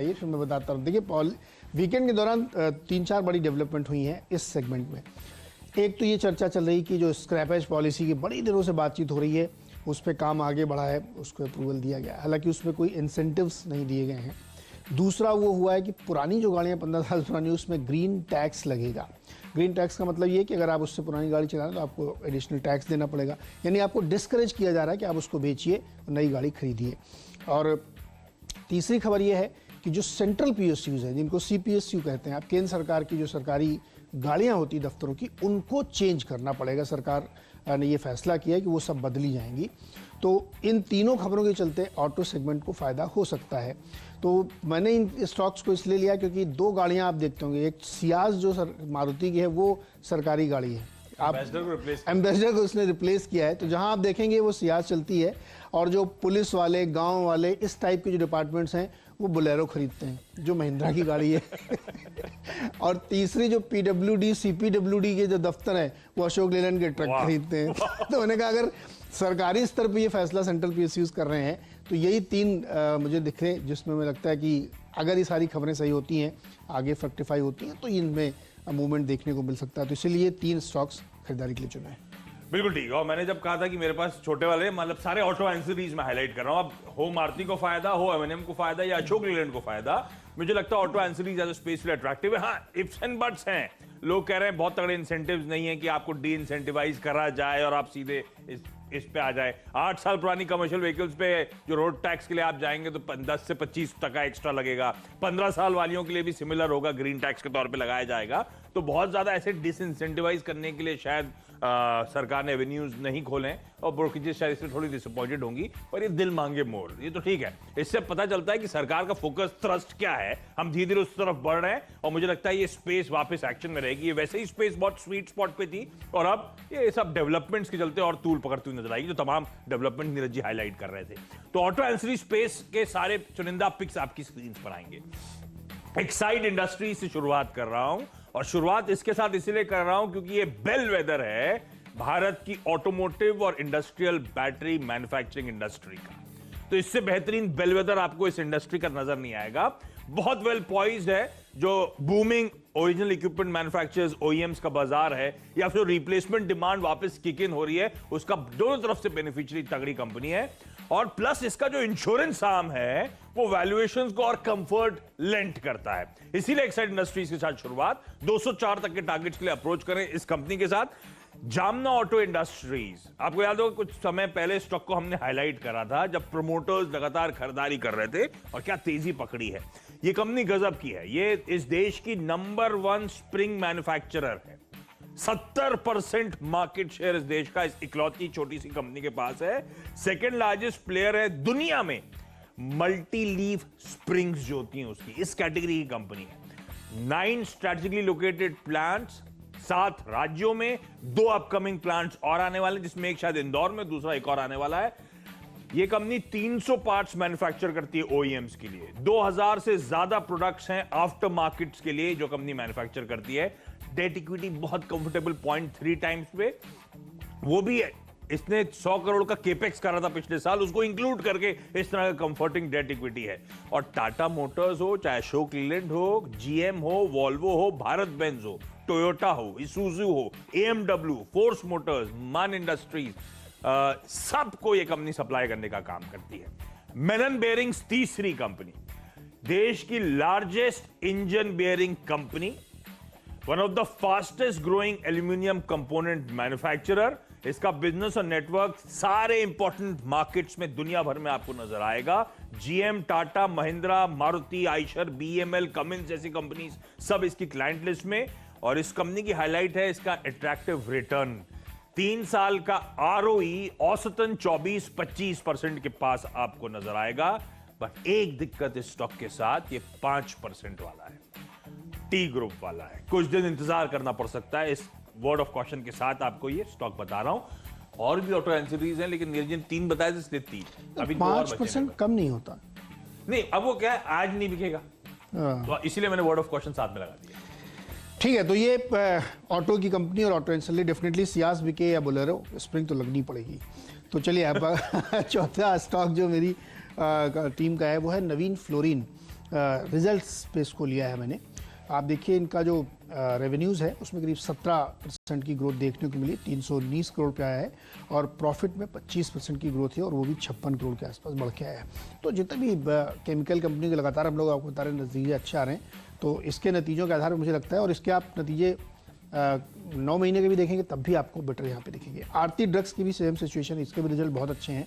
ये फिर मैं बताता हूँ। देखिए वीकेंड के दौरान 3-4 बड़ी डेवलपमेंट हुई हैं इस सेगमेंट में। एक तो ये चर्चा चल रही कि जो स्क्रैपेज पॉलिसी की बड़ी दिनों से बातचीत हो रही है, उस पर काम आगे बढ़ा है, उसको अप्रूवल दिया गया है, हालांकि उसमें कोई इंसेंटिव्स नहीं दिए गए हैं। दूसरा वो हुआ है कि पुरानी जो गाड़ियाँ 15 साल पुरानी, उसमें ग्रीन टैक्स लगेगा। ग्रीन टैक्स का मतलब ये कि अगर आप उससे पुरानी गाड़ी चला रहे हैं तो आपको एडिशनल टैक्स देना पड़ेगा, यानी आपको डिस्करेज किया जा रहा है कि आप उसको बेचिए और नई गाड़ी खरीदिए। और तीसरी खबर ये है कि जो सेंट्रल पीएसयूज हैं, जिनको सीपीएसयू कहते हैं, आप केंद्र सरकार की जो सरकारी गाड़ियां होती दफ्तरों की, उनको चेंज करना पड़ेगा। सरकार ने ये फैसला किया है कि वो सब बदली जाएंगी। तो इन तीनों खबरों के चलते ऑटो सेगमेंट को फ़ायदा हो सकता है। तो मैंने इन स्टॉक्स को इसलिए लिया क्योंकि दो गाड़ियां आप देखते होंगे, एक सियाज जो मारुति की है वो सरकारी गाड़ी है, आप एम्बेसडर को उसने रिप्लेस किया है। तो जहां आप देखेंगे वो सियाज चलती है, और जो पुलिस वाले, गांव वाले, इस टाइप के जो डिपार्टमेंट्स हैं वो बोलेरो खरीदते हैं जो महिंद्रा की गाड़ी है। और तीसरी जो पीडब्ल्यूडी, सीपीडब्ल्यूडी के जो दफ्तर हैं वो अशोक लेलैंड के ट्रक खरीदते हैं। तो मैंने कहा अगर सरकारी स्तर पे ये फैसला सेंट्रल पीएसयूज कर रहे हैं तो यही तीन मुझे दिख रहे, जिसमें मुझे लगता है कि अगर ये सारी खबरें सही होती हैं, आगे फ्रक्टिफाई होती हैं, तो इनमें मूवमेंट देखने को मिल सकता है। तो इसलिए 3 स्टॉक्स खरीदारी के लिए चुने हैं। बिल्कुल ठीक है। और मैंने जब कहा था कि मेरे पास छोटे वाले, मतलब सारे ऑटो एंसिलरीज में हाईलाइट कर रहा हूं, अब हो मारुति को फायदा, हो एमएनएम को फायदा या अशोक लेलैंड को फायदा, मुझे लगता है auto ancillaries as a space attractive है। हाँ, इफ्स एंड बट्स हैं। लोग कह रहे हैं बहुत तगड़े इंसेंटिव्स नहीं है कि आपको डी इंसेंटिवाइज करा जाए और आप सीधे इस पे आ जाए। 8 साल पुरानी कमर्शियल व्हीकल्स पे जो रोड टैक्स के लिए आप जाएंगे तो 10 से 25% एक्स्ट्रा लगेगा। 15 साल वालियों के लिए भी सिमिलर होगा, ग्रीन टैक्स के तौर पे लगाया जाएगा। तो बहुत ज्यादा ऐसे डिसइंसेंटिवाइज करने के लिए शायद सरकार ने एवेन्यूज नहीं खोले, और ब्रोकरेजेस शायद इससे थोड़ी डिसअपॉइंटेड होंगी, पर ये दिल मांगे मोर, ये तो ठीक है। इससे पता चलता है कि सरकार का फोकस, थ्रस्ट क्या है। हम धीरे धीरे उस तरफ बढ़ रहे हैं, और मुझे लगता है ये स्पेस वापस एक्शन में रहेगी। ये वैसे ही स्पेस बहुत स्वीट स्पॉट पे थी, और अब ये सब डेवलपमेंट्स के चलते और तूल पकड़ती हुई नजर आएगी, जो तमाम डेवलपमेंट नीरज जी हाईलाइट कर रहे थे। तो ऑटो एंसिलरी स्पेस के सारे चुनिंदा पिक्स आपकी स्क्रीन पर आएंगे। एक्साइड इंडस्ट्री से शुरुआत कर रहा हूं, और शुरुआत इसके साथ इसलिए कर रहा हूं क्योंकि ये बेलवेदर है भारत की ऑटोमोटिव और इंडस्ट्रियल बैटरी मैन्युफैक्चरिंग इंडस्ट्री का। तो इससे बेहतरीन बेलवेदर आपको इस इंडस्ट्री का नजर नहीं आएगा। बहुत वेल पॉइज्ड है, जो booming original equipment manufacturers OEMs का बाजार है, या फिर रिप्लेसमेंट डिमांड वापस किक इन हो रही है, उसका दोनों तरफ से बेनिफिशियरी तगड़ी कंपनी है। और प्लस इसका जो इंश्योरेंस आर्म है वो वैल्यूएशंस को और कंफर्ट लेंट करता है। इसीलिए एक्साइड इंडस्ट्रीज के साथ शुरुआत, 204 तक के टारगेट्स के लिए अप्रोच करें इस कंपनी के साथ। जामना ऑटो इंडस्ट्रीज, आपको याद होगा कुछ समय पहले स्टॉक को हमने हाईलाइट करा था जब प्रमोटर्स लगातार खरीदारी कर रहे थे, और क्या तेजी पकड़ी है। ये कंपनी गजब की है। ये इस देश की नंबर 1 स्प्रिंग मैन्युफैक्चरर है। 70% मार्केट शेयर इस देश का इस इकलौती छोटी सी कंपनी के पास है। सेकेंड लार्जेस्ट प्लेयर है दुनिया में मल्टी लीफ स्प्रिंग्स जो होती हैं उसकी, इस कैटेगरी की कंपनी है। 9 स्ट्रेटेजिकली लोकेटेड प्लांट्स 7 राज्यों में, 2 अपकमिंग प्लांट्स और आने वाले, जिसमें एक शायद इंदौर में, दूसरा एक और आने वाला है। यह कंपनी 300 पार्ट्स मैन्युफैक्चर करती है ओईएम्स के लिए। 2000 से ज्यादा प्रोडक्ट्स हैं आफ्टर मार्केट्स के लिए जो कंपनी मैन्युफैक्चर करती है। डेट इक्विटी बहुत कंफर्टेबल 0.3 टाइम्स पे, वो भी है। इसने 100 करोड़ का केपेक्स करा था पिछले साल, उसको इंक्लूड करके इस तरह का कंफर्टिंग डेट इक्विटी है। और टाटा मोटर्स हो, चाहे अशोक लेलैंड हो, जीएम हो, वॉल्वो हो, भारत बेंज हो, टोयोटा हो, इसूजू हो, एएमडब्ल्यू, फोर्स मोटर्स, मान इंडस्ट्रीज, सबको यह कंपनी सप्लाई करने का काम करती है। मेनन बेयरिंग्स तीसरी कंपनी, देश की largest engine bearing company, one of the fastest growing aluminium component manufacturer. इसका बिजनेस और नेटवर्क सारे इंपॉर्टेंट मार्केट्स में दुनिया भर में आपको नजर आएगा। GM, Tata, Mahindra, Maruti, Eicher, BML, Cummins जैसी कंपनीज सब इसकी क्लाइंट लिस्ट में। और इस कंपनी की हाईलाइट है इसका अट्रैक्टिव रिटर्न। 3 साल का आरओई औसतन 24-25% के पास आपको नजर आएगा। बट एक दिक्कत इस स्टॉक के साथ, ये 5% वाला है, टी ग्रुप वाला है। कुछ दिन इंतजार करना पड़ सकता है। इस वर्ड ऑफ कॉशन के साथ आपको ये स्टॉक बता रहा हूं। और भी ऑटो एंसिलरीज हैं, लेकिन निर्जन 3 बताए थे, इसलिए 3। अभी 5% कम नहीं होता। नहीं, अब वो क्या है, आज नहीं बिकेगा, तो इसीलिए मैंने वर्ड ऑफ कॉशन साथ में लगा दिया। ठीक है, तो ये ऑटो की कंपनी और ऑटो एंसिलरी डेफिनेटली सियाज बिके या बोलेरो, स्प्रिंग तो लगनी पड़ेगी। तो चलिए अब चौथा स्टॉक जो मेरी टीम का है वो है नवीन फ्लोरिन। रिजल्ट्स पे इसको लिया है मैंने। आप देखिए इनका जो रेवेन्यूज़ है उसमें करीब 17% की ग्रोथ देखने को मिली, 319 करोड़ पे आया है, और प्रॉफिट में 25% की ग्रोथ है, और वो भी 56 करोड़ के आसपास बढ़ के आया है। तो जितने भी केमिकल कंपनी के लगातार हम लोग आपको बता रहे हैं नतीजे अच्छे आ रहे हैं, तो इसके नतीजों के आधार पर मुझे लगता है, और इसके आप नतीजे 9 महीने के भी देखेंगे तब भी आपको बेटर यहाँ पे दिखेंगे। आरती ड्रग्स की भी सेम सिचुएशन, इसके भी रिजल्ट बहुत अच्छे हैं,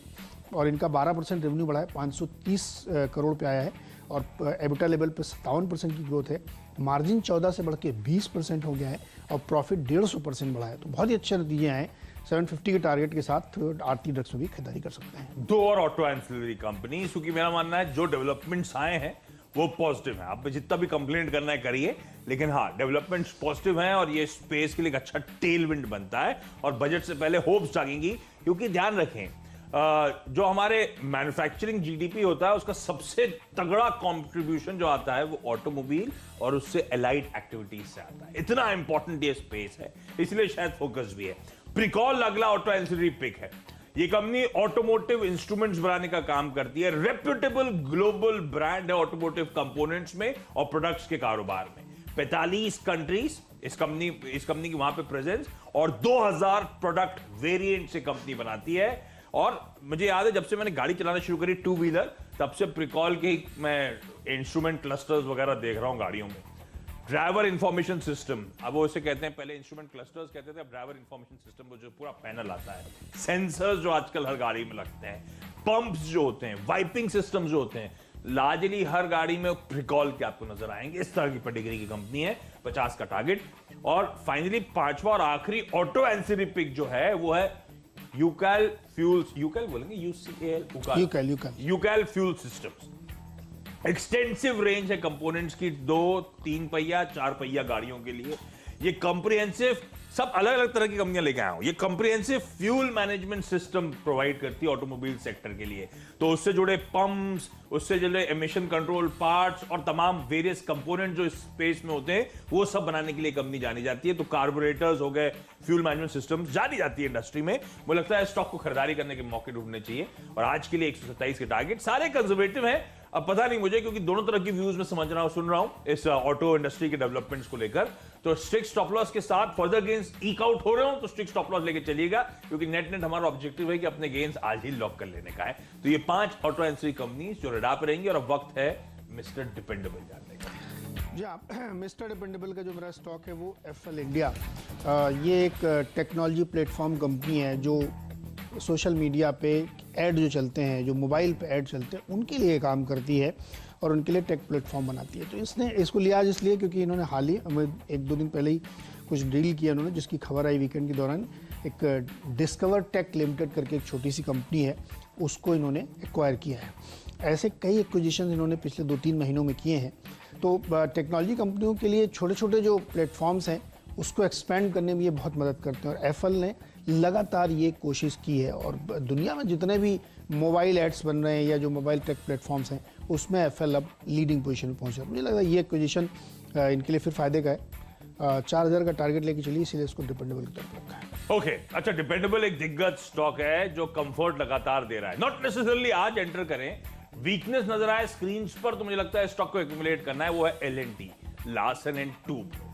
और इनका 12% रेवेन्यू बढ़ा है, 530 करोड़ पे आया है, और एबिटा लेवल पे 57% की ग्रोथ है, मार्जिन 14 से बढ़ के 20% हो गया है, और प्रॉफिट 150% बढ़ा है। तो बहुत ही अच्छे नतीजे आए। 750 के टारगेट के साथ आरती ड्रग्स में भी खरीदारी कर सकते हैं। दो और ऑटो एंसिलरी कंपनी, क्योंकि मेरा मानना है जो डेवलपमेंट्स आए हैं वो पॉजिटिव है। आप जितना भी कंप्लेंट करना है करिए, लेकिन हाँ डेवलपमेंट्स पॉजिटिव हैं, और ये स्पेस के लिए एक अच्छा टेलविंड बनता है, और बजट से पहले होप्स जागेंगी। क्योंकि ध्यान रखें, जो हमारे मैन्युफैक्चरिंग जीडीपी होता है उसका सबसे तगड़ा कंट्रीब्यूशन जो आता है वो ऑटोमोबाइल और उससे एलाइड एक्टिविटीज से आता है। इतना इंपॉर्टेंट ये स्पेस है, इसलिए शायद फोकस भी है। प्रिकॉल अगला ऑटो एंसिलरी पिक है। ये कंपनी ऑटोमोटिव इंस्ट्रूमेंट्स बनाने का काम करती है, रेप्यूटेबल ग्लोबल ब्रांड है ऑटोमोटिव कंपोनेंट्स में और प्रोडक्ट्स के कारोबार में। 45 कंट्रीज इस कंपनी की वहां पे प्रेजेंस, और 2000 प्रोडक्ट वेरिएंट से कंपनी बनाती है। और मुझे याद है जब से मैंने गाड़ी चलाना शुरू करी टू व्हीलर, तब से प्रिकॉल के मैं इंस्ट्रूमेंट क्लस्टर्स वगैरह देख रहा हूं गाड़ियों में। ड्राइवर इंफॉर्मेशन सिस्टम, अब वो इसे कहते हैं, पहले इंस्ट्रूमेंट क्लस्टर्स कहते थे, अब ड्राइवर इंफॉर्मेशन सिस्टम, वो जो पूरा पैनल आता है, सेंसर्स जो आजकल हर गाड़ी में लगते हैं, पंप्स जो होते हैं, वाइपिंग सिस्टम जो होते हैं, लार्जली हर गाड़ी में प्रिकॉल के आपको नजर आएंगे। इस तरह की पेडिग्री की कंपनी है, 50 का टारगेट। और फाइनली पांचवा और आखिरी ऑटो एंसिलरी पिक जो है वो है यूकैल फ्यूल्स, यूकैल बोलेंगे, यूकैल फ्यूल सिस्टम्स। एक्सटेंसिव रेंज है कंपोनेंट्स की, 2, 3 पहिया 4 पहिया गाड़ियों के लिए। ये कॉम्प्रिहेंसिव, सब अलग अलग तरह की कंपनियां लेके आया हूं। ये comprehensive fuel management system provide करती है ऑटोमोबाइल सेक्टर के लिए। तो उससे जुड़े पंप्स, उससे जुड़े एमिशन कंट्रोल पार्ट्स और तमाम वेरियस कंपोनेंट जो इस स्पेस में होते हैं, वो सब बनाने के लिए कंपनी जानी जाती है। तो कार्बोरेटर्स हो गए, फ्यूल मैनेजमेंट सिस्टम जानी जाती है इंडस्ट्री में। मुझे लगता है स्टॉक को खरीदारी करने के मौके ढूंढने चाहिए। और आज के लिए 127 के टारगेट, सारे कंजर्वेटिव हैं। अब पता नहीं मुझे, क्योंकि दोनों तरह की व्यूज में समझ रहा हूं, सुन रहा हूं इस ऑटो इंडस्ट्री के डेवलपमेंट्स को लेकर। तो स्ट्रिक्ट स्टॉप लॉस के साथ फर्दर गेन्स ईक आउट हो रहे हो तो स्ट्रिक्ट स्टॉप लॉस लेके चलिएगा, क्योंकि नेट हमारा ऑब्जेक्टिव है कि अपने गेन्स आज ही लॉक कर लेने का है। तो ये 5 ऑटो एंसिलरी कंपनीज जो रडार पे रहेंगी। और अब वक्त है मिस्टर डिपेंडेबल जानने का। जी हाँ, मिस्टर डिपेंडेबल का जो मेरा स्टॉक है वो एफएल इंडिया। ये एक टेक्नोलॉजी प्लेटफॉर्म कंपनी है जो सोशल मीडिया पे ऐड जो चलते हैं, जो मोबाइल पे ऐड चलते हैं, उनके लिए काम करती है और उनके लिए टेक प्लेटफॉर्म बनाती है। तो इसको लिया आज इसलिए क्योंकि इन्होंने हाल ही 1-2 दिन पहले ही कुछ डील किया उन्होंने, जिसकी खबर आई वीकेंड के दौरान। एक डिस्कवर टेक लिमिटेड करके एक छोटी सी कंपनी है, उसको इन्होंने एक्वायर किया है। ऐसे कई एक्विजिशन इन्होंने पिछले 2-3 महीनों में किए हैं। तो टेक्नोलॉजी कंपनियों के लिए छोटे छोटे जो प्लेटफॉर्म्स हैं उसको एक्सपेंड करने में ये बहुत मदद करते हैं, और एफएल ने लगातार ये कोशिश की है। और दुनिया में जितने भी मोबाइल एड्स बन रहे हैं या जो मोबाइल टेक प्लेटफॉर्म्स हैं, उसमें एफएल अब लीडिंग पोजीशन में पहुंचा है। मुझे लगता है ये एक्विजिशन इनके लिए फिर फायदे का है। 4000 का टारगेट लेके चलिए, इसीलिए इसको डिपेंडेबल की तरफ रखा है। ओके, अच्छा, डिपेंडेबल एक दिग्गज स्टॉक है जो कंफर्ट लगातार दे रहा है। नॉट नेसेसरली आज एंटर करें, वीकनेस नजर आए स्क्रीन पर तो मुझे लगता है स्टॉक को एक्यूमुलेट करना है। वो है L&T, Larsen and Toubro.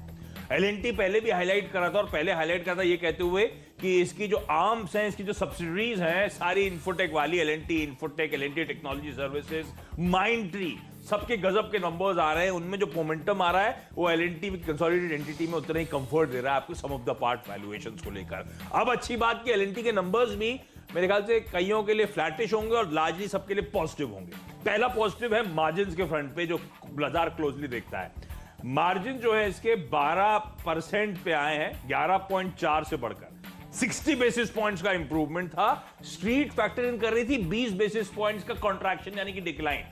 L&T पहले भी हाईलाइट करा था, और पहले हाईलाइट करा था ये कहते हुए कि इसकी जो आर्म्स हैं, इसकी जो सब्सिडरीज हैं, सारी इन्फोटेक वाली, L&T infotech, L&T technology services, Mindtree, सबके गजब के नंबर्स आ रहे हैं। उनमें जो मोमेंटम आ रहा है वो एल&टी कंसोलिडेटेड एंटिटी में उतना ही कंफर्ट दे रहा है आपको सम ऑफ द पार्ट वैल्यूएशंस को लेकर। अब अच्छी बात कि एल&टी के नंबर्स भी मेरे ख्याल से कईयों के लिए फ्लैटिश होंगे और लार्जली सबके लिए पॉजिटिव होंगे। पहला पॉजिटिव है मार्जिन के फ्रंट पे, जो बाजार क्लोजली देखता है। मार्जिन जो है इसके 12% पे आए हैं, 11.4 से बढ़कर 60 बेसिस पॉइंट्स का इंप्रूवमेंट था। स्ट्रीट फैक्टर इन कर रही थी 20 बेसिस पॉइंट्स का कॉन्ट्रैक्शन यानी कि डिक्लाइन।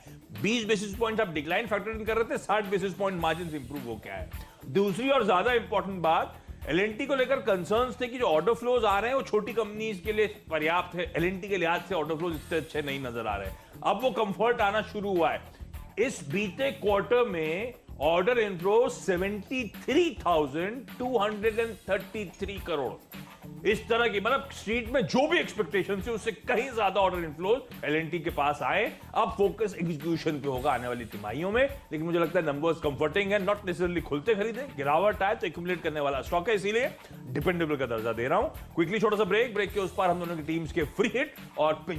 20 बेसिस पॉइंट्स आप डिक्लाइन फैक्टर इन कर रहे थे, 60 बेसिस पॉइंट मार्जिन इंप्रूव हो गया है। दूसरी और ज्यादा इंपॉर्टेंट बात, एल&टी को लेकर कंसर्न्स थे कि जो ऑर्डर फ्लोज आ रहे हैं वो छोटी कंपनीज के लिए पर्याप्त है। एल&टी के लिहाज से ऑर्डर फ्लोज इतने अच्छे नहीं नजर आ रहे। अब वो कंफर्ट आना शुरू हुआ है। इस बीते क्वार्टर में ऑर्डर इनफ्लो 73,233 करोड़, इस तरह की मतलब स्ट्रीट में जो भी एक्सपेक्टेशन थी उससे कहीं ज्यादा ऑर्डर इनफ्लोज एलएनटी के पास आए। अब फोकस एग्जीक्यूशन पे होगा आने वाली तिमाहियों में, लेकिन मुझे लगता है नंबर्स कंफर्टिंग है, नॉट नेसेसरली खुलते खरीदे, गिरावट आए तो एक्यूमुलेट करने वाला स्टॉक है, इसीलिए डिपेंडेबल का दर्जा दे रहा हूं। क्विकली छोटा सा ब्रेक के उस पर हम दोनों की टीम्स के फ्री हिट और पिंच